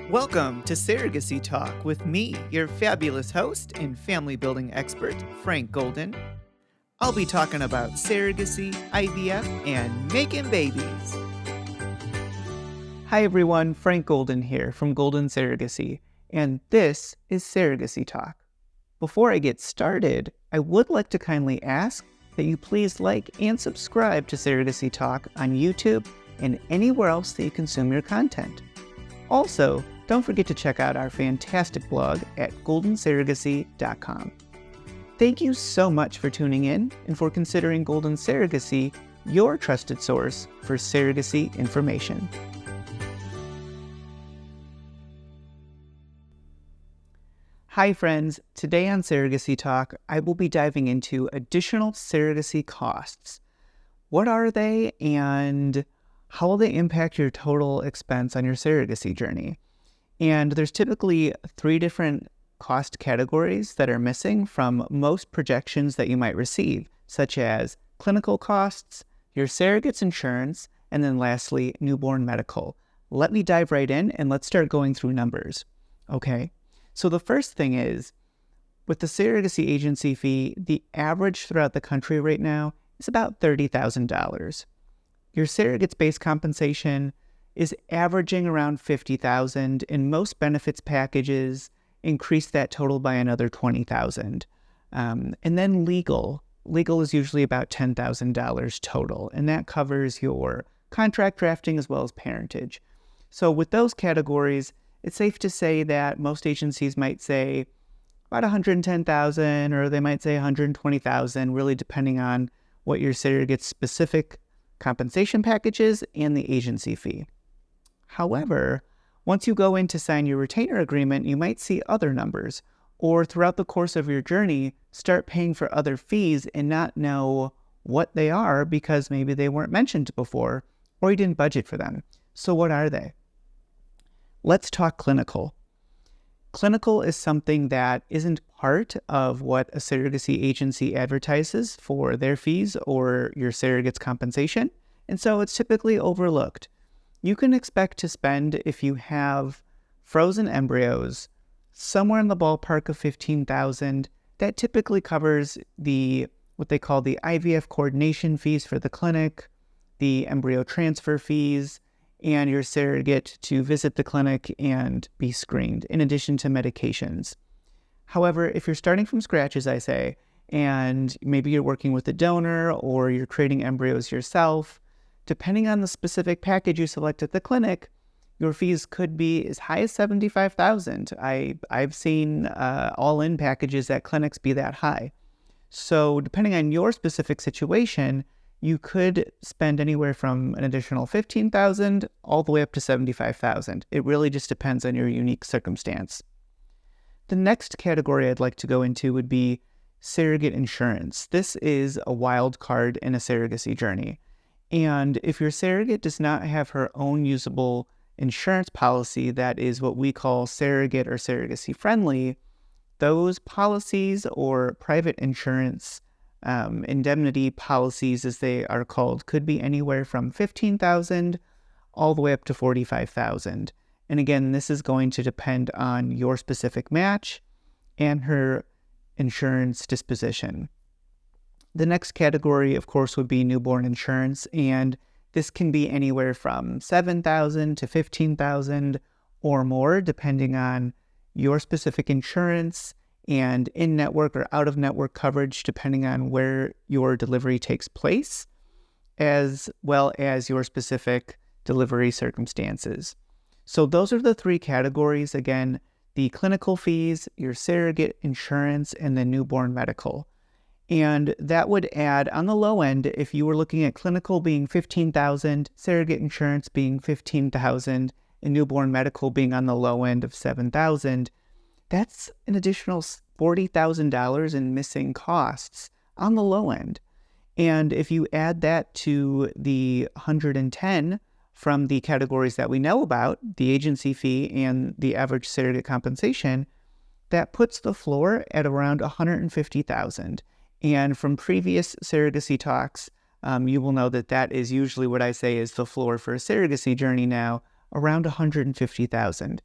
Welcome to Surrogacy Talk with me, your fabulous host and family building expert, Frank Golden. I'll be talking about surrogacy, IVF, and making babies. Hi everyone, Frank Golden here from Golden Surrogacy, and this is Surrogacy Talk. Before I get started, I would like to kindly ask that you please like and subscribe to Surrogacy Talk on YouTube and anywhere else that you consume your content. Also, don't forget to check out our fantastic blog at goldensurrogacy.com. Thank you so much for tuning in and for considering Golden Surrogacy your trusted source for surrogacy information. Hi friends, today on Surrogacy Talk, I will be diving into additional surrogacy costs. What are they and how will they impact your total expense on your surrogacy journey? And there's typically 3 different cost categories that are missing from most projections that you might receive, such as clinical costs, your surrogate's insurance, and then lastly, newborn medical. Let me dive right in and let's start going through numbers. Okay, so the first thing is, with the surrogacy agency fee, the average throughout the country right now is about $30,000. Your surrogate's base compensation is averaging around $50,000, and most benefits packages increase that total by another $20,000. And then legal is usually about $10,000 total, and that covers your contract drafting as well as parentage. So with those categories, it's safe to say that most agencies might say about $110,000, or they might say $120,000, really depending on what your surrogate's specific compensation packages and the agency fee. However, once you go in to sign your retainer agreement, you might see other numbers, or throughout the course of your journey, start paying for other fees and not know what they are because maybe they weren't mentioned before, or you didn't budget for them. So what are they? Let's talk clinical. Clinical is something that isn't part of what a surrogacy agency advertises for their fees or your surrogate's compensation, and so it's typically overlooked. You can expect to spend, if you have frozen embryos, somewhere in the ballpark of $15,000. That typically covers what they call the IVF coordination fees for the clinic, the embryo transfer fees, and your surrogate to visit the clinic and be screened, in addition to medications. However, if you're starting from scratch, as I say, and maybe you're working with a donor or you're creating embryos yourself, depending on the specific package you select at the clinic, your fees could be as high as $75,000. I've seen all-in packages at clinics be that high. So depending on your specific situation, you could spend anywhere from an additional $15,000 all the way up to $75,000. It really just depends on your unique circumstance. The next category I'd like to go into would be surrogate insurance. This is a wild card in a surrogacy journey. And if your surrogate does not have her own usable insurance policy that is what we call surrogate or surrogacy friendly, those policies or private insurance indemnity policies, as they are called, could be anywhere from $15,000 all the way up to $45,000. And again, this is going to depend on your specific match and her insurance disposition. The next category, of course, would be newborn insurance, and this can be anywhere from $7,000 to $15,000 or more, depending on your specific insurance and in-network or out-of-network coverage, depending on where your delivery takes place, as well as your specific delivery circumstances. So those are the 3 categories. Again, the clinical fees, your surrogate insurance, and the newborn medical. And that would add, on the low end, if you were looking at clinical being $15,000, surrogate insurance being $15,000, and newborn medical being on the low end of $7,000, that's an additional $40,000 in missing costs on the low end. And if you add that to the $110 from the categories that we know about, the agency fee and the average surrogate compensation, that puts the floor at around $150,000. And from previous surrogacy talks, you will know that that is usually what I say is the floor for a surrogacy journey now, around $150,000.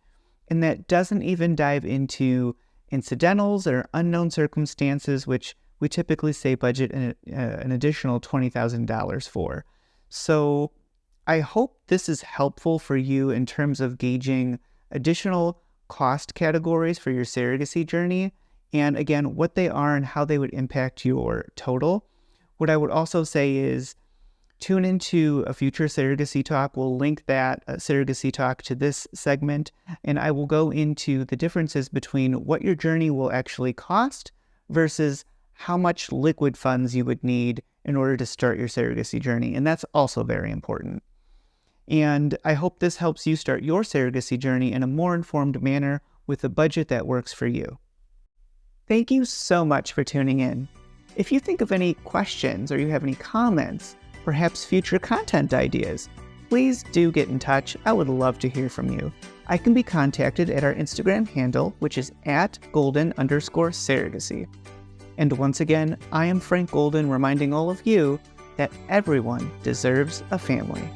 And that doesn't even dive into incidentals or unknown circumstances, which we typically say budget an additional $20,000 for. So I hope this is helpful for you in terms of gauging additional cost categories for your surrogacy journey, and again, what they are and how they would impact your total. What I would also say is tune into a future Surrogacy Talk. We'll link that Surrogacy Talk to this segment, and I will go into the differences between what your journey will actually cost versus how much liquid funds you would need in order to start your surrogacy journey. And that's also very important. And I hope this helps you start your surrogacy journey in a more informed manner with a budget that works for you. Thank you so much for tuning in. If you think of any questions or you have any comments, perhaps future content ideas, please do get in touch. I would love to hear from you. I can be contacted at our Instagram handle, which is @golden_surrogacy. And once again, I am Frank Golden, reminding all of you that everyone deserves a family.